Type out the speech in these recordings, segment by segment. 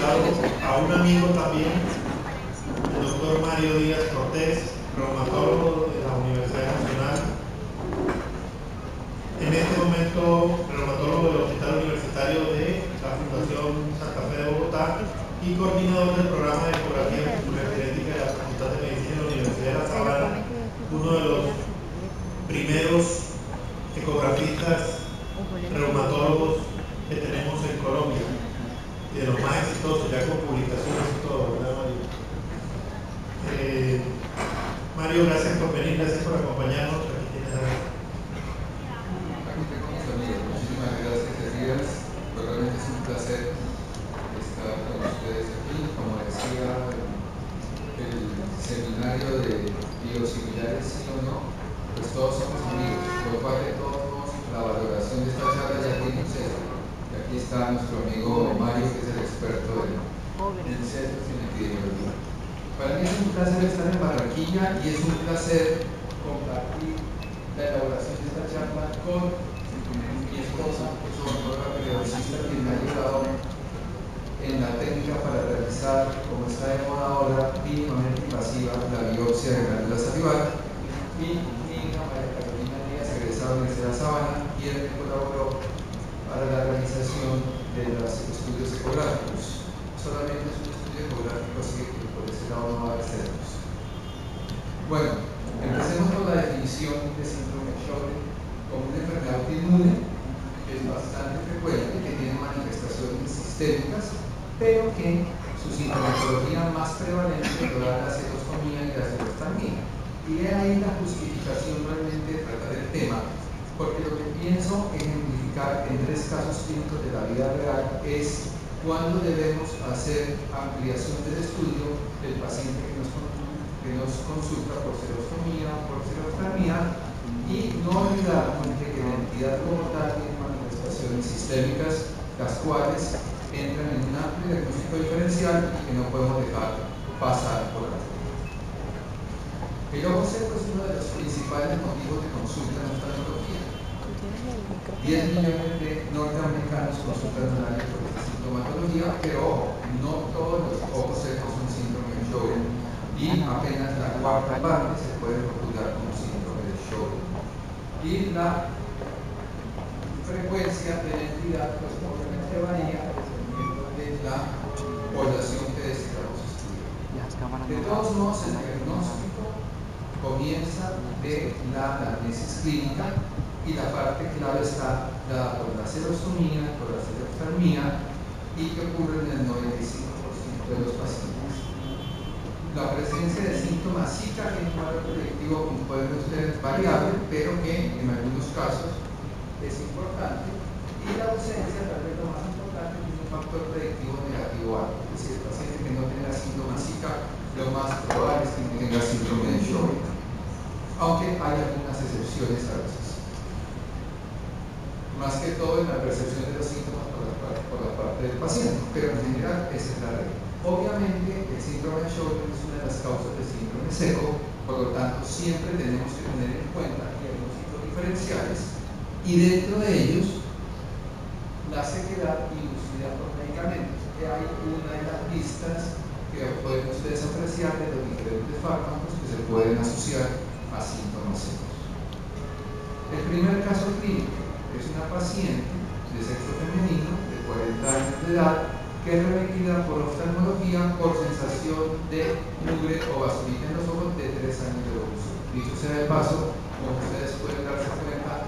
invitado a un amigo también, el doctor Mario Díaz Cortés, reumatólogo de la Universidad Nacional. En este momento, reumatólogo del Hospital Universitario de la Fundación Santa Fe de Bogotá y coordinador del programa de ecografía muscular genética de la Facultad de Medicina de la Universidad de La Sabana, uno de los primeros ecografistas reumatólogos que tenemos en Colombia y de los más exitosos, ya con publicaciones y todo, ¿verdad, Mario? Mario, gracias por venir, gracias por acompañarnos. Aquí tienes a... Muchísimas gracias, Elías. Realmente es un placer estar con ustedes aquí. Como decía, el seminario de biosimilares, sí o no, pues todos somos amigos. Por parte de todos, la valoración de esta charla ya tiene un sesgo. Y aquí está nuestro amigo Mario, que es el experto en sesgos y en epidemiología. Para mí es un placer estar en Barranquilla y es un placer compartir la elaboración de esta charla con mi esposa, que es una periodista que me ha ayudado en la técnica para realizar, como está de moda ahora, mínimamente invasiva, la biopsia de glándula salival, y mi hija María Carolina Díaz, egresada de la Universidad de La Sabana, y él me colaboró para la realización de los estudios ecográficos. Solamente es un estudio ecográfico, así que por ese lado no va a haber sesgos. Bueno, empecemos con la definición de síndrome de Sjögren como una enfermedad autoinmune que es bastante frecuente, que tiene manifestaciones sistémicas, pero que su sintomatología más prevalente es la cetostomía y la cetostamina. Y de ahí la justificación realmente de tratar el tema, porque lo que pienso ejemplificar en 3 casos clínicos de la vida real es cuándo debemos hacer ampliación del estudio del paciente que nos consulta por cetostomía o por cetostamia, y no olvidarnos de que la entidad como tal tiene manifestaciones sistémicas, las cuales entran en un amplio diagnóstico diferencial y que no podemos dejar pasar por alto. El ojo seco es uno de los principales motivos de consulta en oftalmología. 10 millones de norteamericanos consultan al año por esta sintomatología, pero ojo, no todos los ojos secos son síndrome de Sjögren, y apenas la cuarta parte se puede rotular como síndrome de Sjögren. Y la frecuencia de la entidad pues obviamente varía dependiendo de la población que decidamos estudiar. De todos modos, el diagnóstico comienza de la anamnesis clínica y la parte clave está dada por la cetostomía, por la cetostamia, y que ocurre en el 95% de los pacientes. La presencia de síntomas sí que tiene un cuadro predictivo, como pueden ver ustedes, variable, pero que en algunos casos es importante, y la ausencia, tal vez lo más importante, tiene un factor predictivo negativo alto. Es decir, el paciente que no tenga síntomas Zika, lo más probable es que no tenga síndrome de Sjögren, aunque hay algunas excepciones a veces. Más que todo en la percepción de los síntomas por la parte del paciente, pero en general esa es la regla. Obviamente, el síndrome de Sjögren es una de las causas del síndrome seco, por lo tanto, siempre tenemos que tener en cuenta diagnósticos diferenciales y dentro de ellos la sequedad inducida por medicamentos, que hay una de las listas que pueden ustedes apreciar de los diferentes fármacos que se pueden asociar a síntomas secos. El primer caso clínico es una paciente de sexo femenino de 40 años de edad que es remitida por oftalmología por sensación de mugre o vasculita en los ojos de 3 años de evolución. Dicho sea de paso, como ustedes pueden darse cuenta,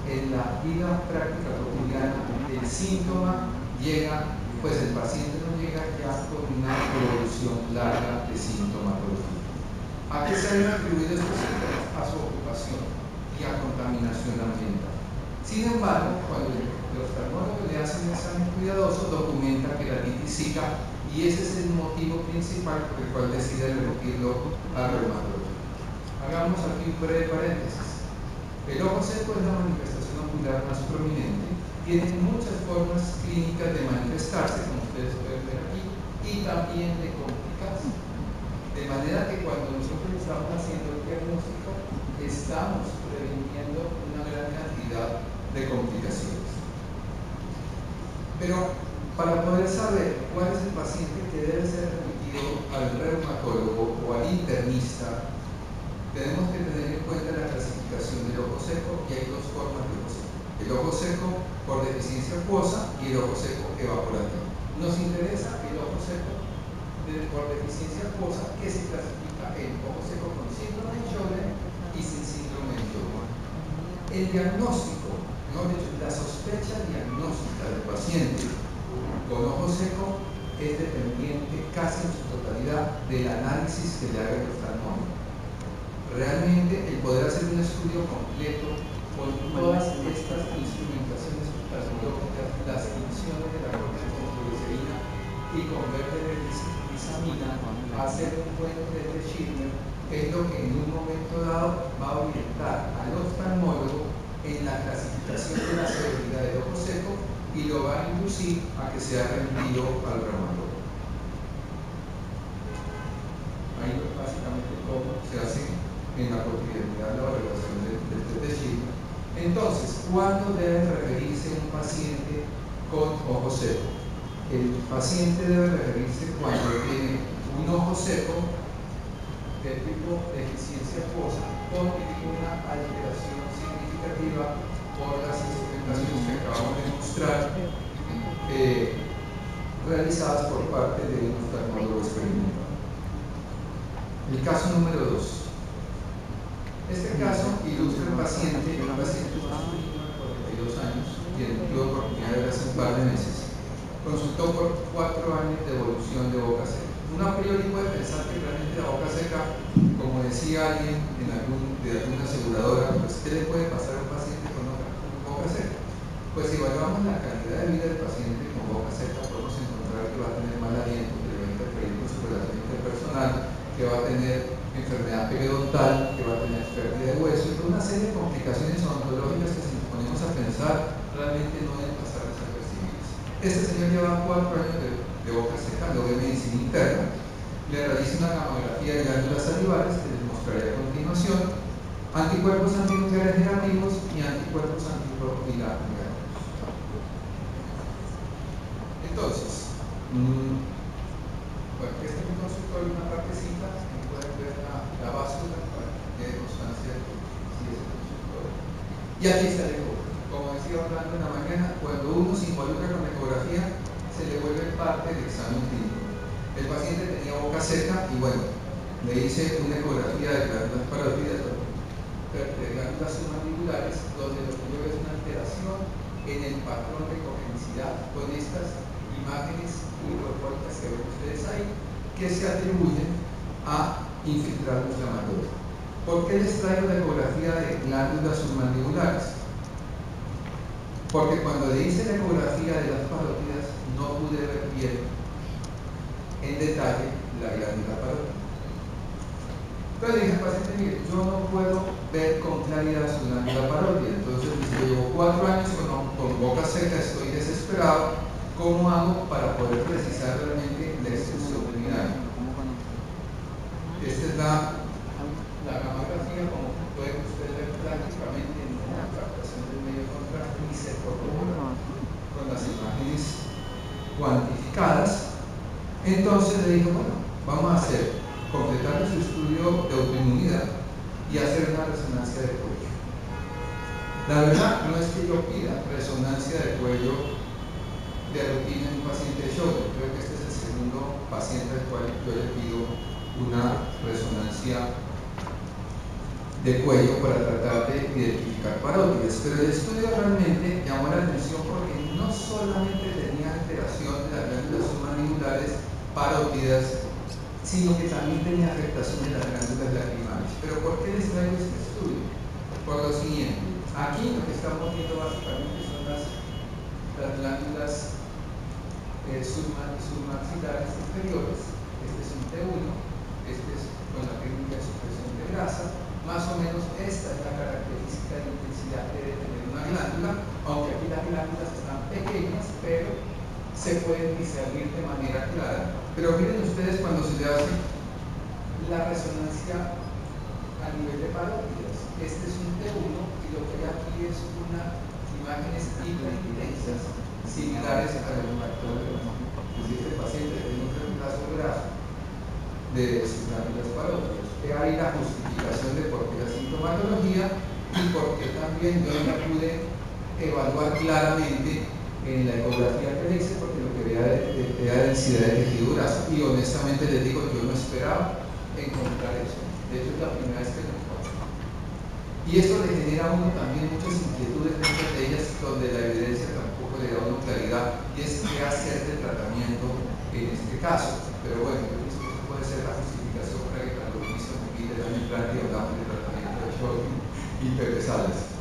en la vida práctica cotidiana el síntoma llega, pues el paciente no llega ya con una evolución larga de sintomatología. ¿A qué se deben atribuir estos síntomas? A su ocupación y a contaminación ambiental. Sin embargo, cuando el oftalmólogo le hace un examen cuidadoso, documenta que la litis Zika, y ese es el motivo principal por el cual decide remitirlo a reumatología. Hagamos aquí un breve paréntesis. El ojo seco es la manifestación ocular más prominente, tiene muchas formas clínicas de manifestarse, como ustedes pueden ver aquí, y también de complicarse. De manera que cuando nosotros estamos haciendo el diagnóstico, estamos previniendo una gran cantidad de complicaciones. Pero Para poder saber cuál es el paciente que debe ser remitido al reumatólogo o al internista, tenemos que tener en cuenta la clasificación del ojo seco, y hay dos formas de ojo seco: el ojo seco por deficiencia acuosa y el ojo seco evaporativo. Nos interesa el ojo seco por deficiencia acuosa, que se clasifica en ojo seco con síndrome de Sjögren y sin síndrome de Sjögren. El diagnóstico, mejor dicho, la sospecha diagnóstica del paciente con ojo seco es dependiente casi en su totalidad del análisis que le haga el oftalmólogo. Realmente el poder hacer un estudio completo con todas estas instrumentaciones oftalmológicas, las funciones de la córnea con fluoresceína y con verde de glicamina, hacer un buen test de Schirmer, es lo que en un momento dado va a orientar al oftalmólogo en la clasificación de la severidad del ojo seco y lo va a inducir a que sea remitido al reumatólogo. Ahí básicamente cómo se hace en la cotidianidad la valoración del test de Schirmer. Entonces, ¿cuándo debe referirse un paciente con ojo seco? El paciente debe referirse cuando tiene un ojo seco de tipo deficiencia acuosa con una alteración significativa por las instrumentaciones que acabamos de mostrar, realizadas por parte de un oftalmólogo experimentado. El caso número 2. Este caso ilustra un paciente masculino de 42 años, quien tuvo oportunidad de ver hace un par de meses. Consultó por 4 años de evolución de boca seca. Uno a priori puede pensar que realmente la boca seca, como decía alguien de alguna aseguradora, pues ¿qué le puede pasar a un paciente con boca seca? Pues si evaluamos la calidad de vida del paciente con boca seca, podemos encontrar que va a tener mal aliento, que le va a interferir con su relación interpersonal, que va a tener enfermedad periodontal, que va a tener pérdida de hueso y una serie de complicaciones odontológicas que, si nos ponemos a pensar, realmente no deben pasar desapercibidas. Este señor lleva 4 años de boca seca, lo ve medicina interna, le realiza una gamografía de glándulas salivares que les mostraré a continuación, anticuerpos antinucleares negativos y anticuerpos antipropilares negativos. Entonces, bueno, este es un consultorio, una partecita, aquí pueden ver la báscula para que quede constancia de que sí es el consultorio. Y aquí está el eco. Como decía Orlando en la mañana, cuando uno se involucra con la ecografía, se le vuelve parte del examen clínico. El paciente tenía boca seca y bueno, le hice una ecografía de glándulas parótidas, de glándulas submandibulares, donde lo que yo veo es una alteración en el patrón de cogenicidad con estas imágenes microcorpóricas que ven ustedes ahí, que se atribuyen a infiltrado inflamatorio. ¿Por qué les traigo la ecografía de glándulas submandibulares? Porque cuando le hice la ecografía de las parótidas no pude ver bien en detalle la glándula parótida. Entonces le dije al paciente: mire, yo no puedo ver con claridad su glándula parótida. Entonces, yo llevo 4 años con boca seca, estoy desesperado. ¿Cómo hago para poder precisar realmente la extensión del mirado? Esta es la gamografía, como pueden ustedes ver, prácticamente en una captación del medio contraste y se corrobora con las imágenes cuantificadas. Entonces le digo: bueno, vamos a completar su estudio de autoinmunidad y hacer una resonancia de cuello. La verdad no es que yo pida resonancia de cuello de rutina en un paciente de Sjögren. Creo que este es el segundo paciente al cual yo le pido una resonancia de cuello para tratar de identificar parótidas, pero el estudio realmente llamó la atención porque no solamente tenía alteración de las glándulas submandibulares parótidas, sino que también tenía afectación de las glándulas lacrimales. ¿Pero por qué les traigo este estudio? Por lo siguiente: aquí lo que estamos viendo básicamente son las glándulas submaxilares inferiores. Este es un T1, este es con la técnica de supresión de grasa. Más o menos esta es la característica de intensidad que debe tener una glándula, aunque aquí las glándulas están pequeñas, pero se pueden discernir de manera clara. Pero miren ustedes cuando se le hace la resonancia a nivel de parótidas. Este es un T1 y lo que hay aquí es unas imágenes hiperintensas similares a los factores. Si este paciente tiene un reemplazo graso de sus glándulas parótidas, que hay la justificación de por qué la sintomatología y por qué también yo la pude evaluar claramente en la ecografía que le hice, porque lo que era densidad de tejido graso, y honestamente les digo, yo no esperaba encontrar eso. De hecho, es la primera vez que lo encuentro. Y esto le genera a uno también muchas inquietudes, muchas de ellas donde la evidencia tampoco le da a uno claridad, y es qué hacer de tratamiento en este caso. Pero bueno, yo pienso que eso puede ser la justificación para que cuando lo hizo aquí le dan el plan y hablamos de tratamiento de shock hiperresales.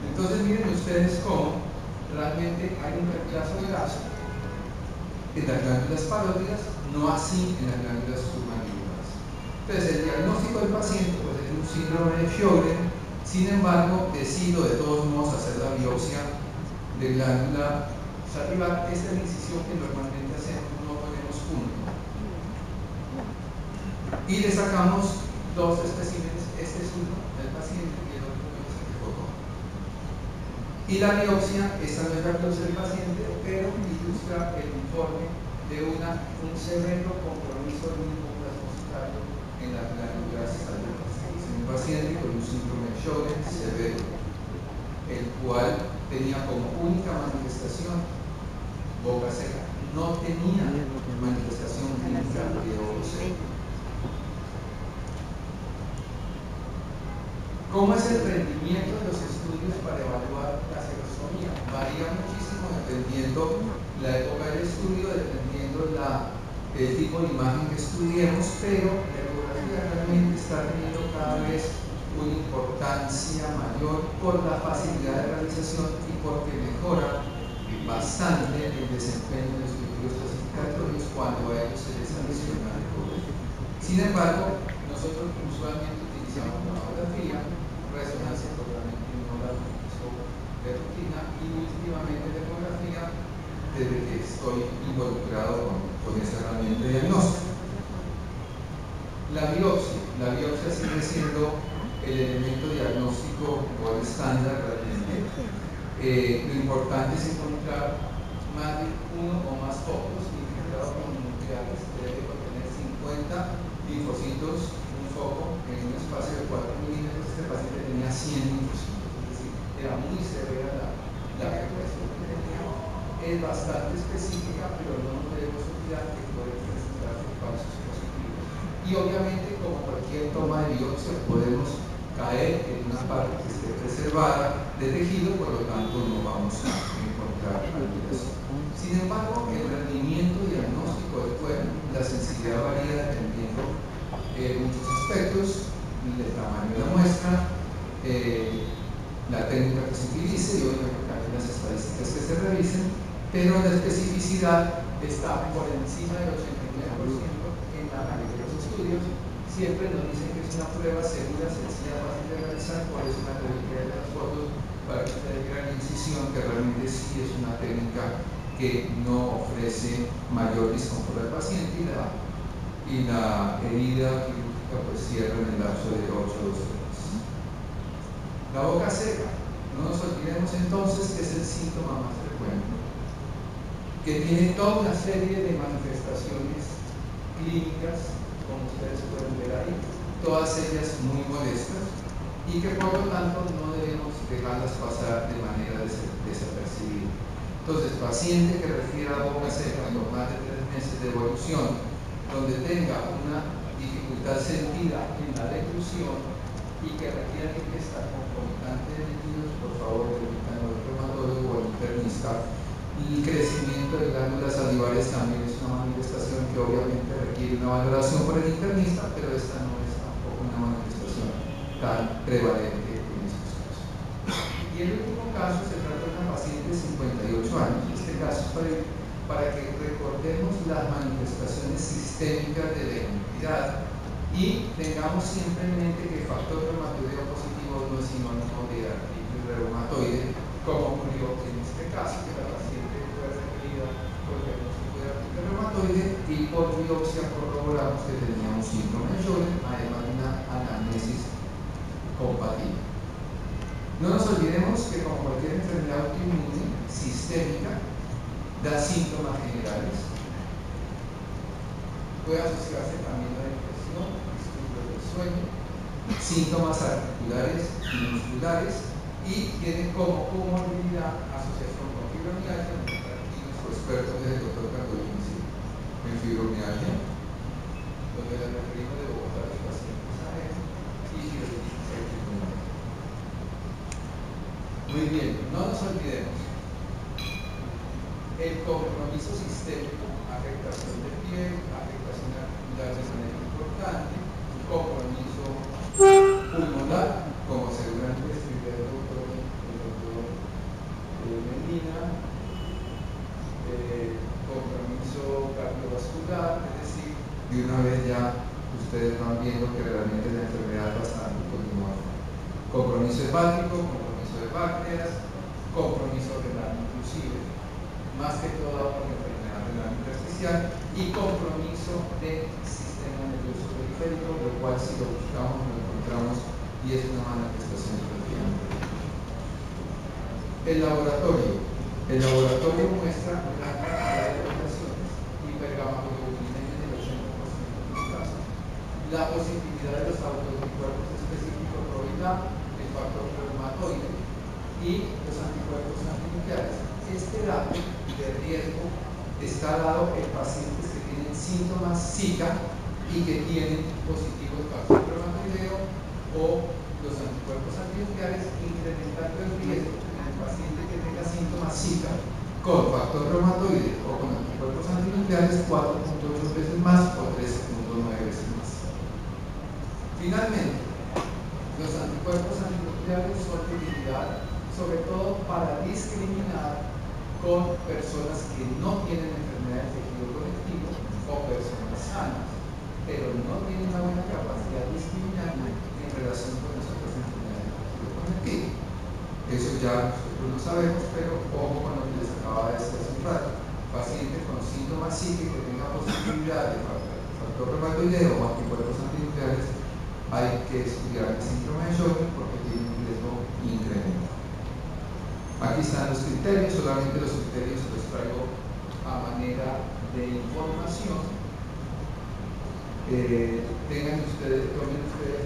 Entonces miren ustedes cómo realmente hay un reemplazo graso en las glándulas parótidas, no así en las glándulas submandibulares. Entonces el diagnóstico del paciente pues, es un síndrome de Sjögren. Sin embargo, decido de todos modos hacer la biopsia de glándula salivar. Esta es la incisión que normalmente hacemos, no ponemos punto. Y le sacamos dos especímenes, este es uno del paciente y el otro es el que fotó. Y la biopsia, esta no es la biopsia del paciente, pero ilustra el informe de un severo compromiso linfoplasmocitario en las glándulas salivales. Es un paciente con un síndrome de Sjögren severo, el cual tenía como única manifestación boca seca, no tenía manifestación clínica de ojo seco. ¿Cómo es el rendimiento de los estudios para evaluar la serostomía? Varía muchísimo dependiendo la época del estudio, dependiendo el tipo de imagen que estudiemos, pero la ecografía realmente está teniendo cada vez una importancia mayor por la facilidad de realización y porque mejora bastante el desempeño de los estudios clasificatorios cuando a ellos se les adiciona la ecografía. Sin embargo, nosotros usualmente utilizamos la ecografía, resonancia totalmente inmolar de rutina y últimamente la ecografía desde que estoy involucrado con esa herramienta de diagnóstico. La biopsia sigue siendo el elemento diagnóstico o el estándar realmente. Lo importante es encontrar más de uno o más focos infiltrados con nucleares. Debe contener 50 linfocitos, un foco en un espacio de 4 milímetros. Este paciente tenía 100 linfocitos, es decir, era muy severa la afectación que tenía. Es bastante específica, pero no nos debemos olvidar que puede presentarse falsos positivos. Y obviamente, como cualquier toma de biopsia, podemos caer en una parte que esté preservada de tejido, por lo tanto no vamos a encontrar alteración. Sin embargo, el rendimiento diagnóstico del cuerpo, la sensibilidad varía dependiendo muchos aspectos, el tamaño de la muestra, la técnica que se utilice y obviamente también las estadísticas que se revisen, pero la especificidad está por encima del 89% en la mayoría de los estudios. Siempre nos dicen que es una prueba segura, sencilla, fácil de realizar, por eso la técnica de las fotos, para que ustedes vean la incisión, que realmente sí es una técnica que no ofrece mayor disconfort al paciente y la herida quirúrgica pues cierra en el lapso de 8 o 12 horas. La boca seca, no nos olvidemos entonces que es el síntoma más frecuente, que tiene toda una serie de manifestaciones clínicas, como ustedes pueden ver ahí, todas ellas muy molestas y que por lo tanto no debemos dejarlas pasar de manera desapercibida. Entonces, paciente que refiere a boca seca por más de 3 meses de evolución, donde tenga una dificultad sentida en la declusión y que requiera limpieza concomitante de líquidos, por favor, remítanlo al reumatólogo o al internista. El crecimiento de glándulas salivares también es una manifestación que obviamente requiere una valoración por el internista, pero esta no es tampoco una manifestación tan prevalente en estos casos. Y el último caso se trata de una paciente de 58 años. En este caso es para que recordemos las manifestaciones sistémicas de la inmunidad y tengamos siempre en mente que el factor reumatoideo positivo no es sinónimo de artritis reumatoide, como ocurrió en este caso, que la paciente fue requerida por diagnóstico de artritis reumatoide y por biopsia corroboramos que tenía un síndrome de Sjögren, además de una anamnesis compatible. No nos olvidemos que como cualquier enfermedad autoinmune sistémica, da síntomas generales. Puede asociarse también a depresión, disturbios del sueño, síntomas articulares y musculares, y tiene como comorbilidad asociación con fibromialgia. Aquí nuestro experto es el doctor Carlos en fibromialgia, donde le referimos de Bogotá a los pacientes a él y fibromialgia. Muy bien, no nos olvidemos. El compromiso sistémico, afectación de piel, afectación articular de manera importante, compromiso pulmonar, como seguramente escribió el doctor Medina, compromiso cardiovascular, es decir, de una vez ya ustedes van viendo que realmente la enfermedad es bastante continuada. Compromiso hepático, compromiso de páncreas, compromiso renal inclusive, más que todo por la enfermedad renal intersticial, y compromiso de sistema nervioso periférico, lo cual si lo buscamos lo encontramos y es una manifestación predominante. El laboratorio muestra una cantidad de alteraciones, hipergamaglobulinemia en el 80% de los casos, la positividad de los autoanticuerpos específicos PRO-beta, el factor reumatoide y los anticuerpos antinucleares. Este dato de riesgo está dado en pacientes que tienen síntomas Zika y que tienen positivo el factor reumatoideo o los anticuerpos antinucleares, incrementando el riesgo en el paciente que tenga síntomas Zika con factor reumatoide o con anticuerpos antinucleares 4.8 veces más o 13.9 veces más. Finalmente, los anticuerpos antinucleares son de utilidad sobre todo para discriminar con personas que no tienen enfermedad del tejido conectivo o personas sanas, pero no tienen una buena capacidad discriminante en relación con las otras enfermedades del tejido conectivo. Eso ya nosotros lo sabemos, pero ojo con lo que les acaba de decir hace un rato. Paciente con síntomas psíquicos que tenga posibilidad de factor reumatoideo o anticuerpos antinucleares, hay que estudiar el síndrome de Sjögren porque tiene un riesgo incremental. Aquí están los criterios, solamente los criterios los traigo a manera de información. Tomen ustedes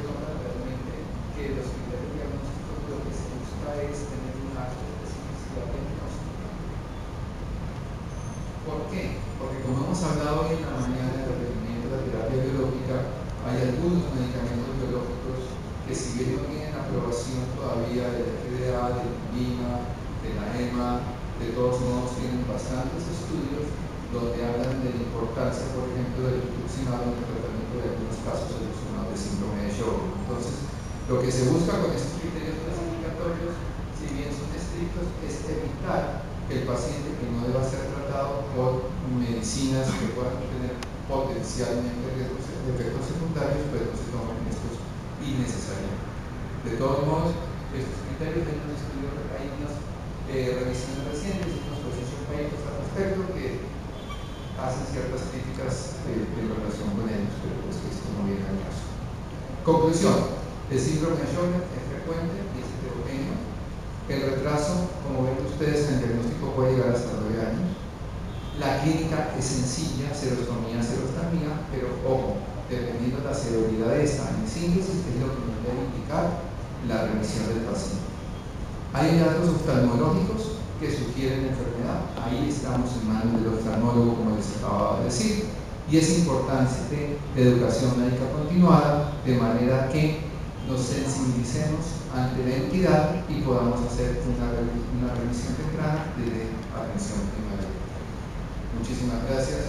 nota realmente que los criterios diagnósticos lo que se busca es tener una alta especificidad diagnóstica. ¿Por qué? Porque como hemos hablado hoy en la mañana del requerimiento de la terapia biológica, hay algunos medicamentos biológicos que si bien no tienen aprobación todavía de la FDA, de la INVIMA, de la EMA, de todos modos tienen bastantes estudios donde hablan de la importancia, por ejemplo, del rituximab en el tratamiento de algunos casos evolucionados de síndrome de Sjögren. Entonces, lo que se busca con estos criterios clasificatorios, si bien son estrictos, es evitar que el paciente que no deba ser tratado por medicinas que puedan tener potencialmente efectos secundarios, pues no se tomen estos innecesariamente. De todos modos, estos criterios hay unos estudios, hay unas revisiones recientes y unos procesos países al respecto que hacen ciertas críticas en relación con ellos, pero pues que esto no viene al caso. Conclusión: el síndrome de Sjögren es frecuente y es heterogéneo. El retraso, como ven ustedes en el diagnóstico, puede llegar hasta 9 años. La clínica es sencilla, serostomía, serostomía, pero ojo, dependiendo de la severidad de esta en síntesis, es lo que nos debe indicar la remisión del paciente. Hay hallazgos oftalmológicos que sugieren la enfermedad, ahí estamos en manos del oftalmólogo, como les acababa de decir, y es importante la educación médica continuada, de manera que nos sensibilicemos ante la entidad y podamos hacer una revisión temprana de atención primaria. Muchísimas gracias.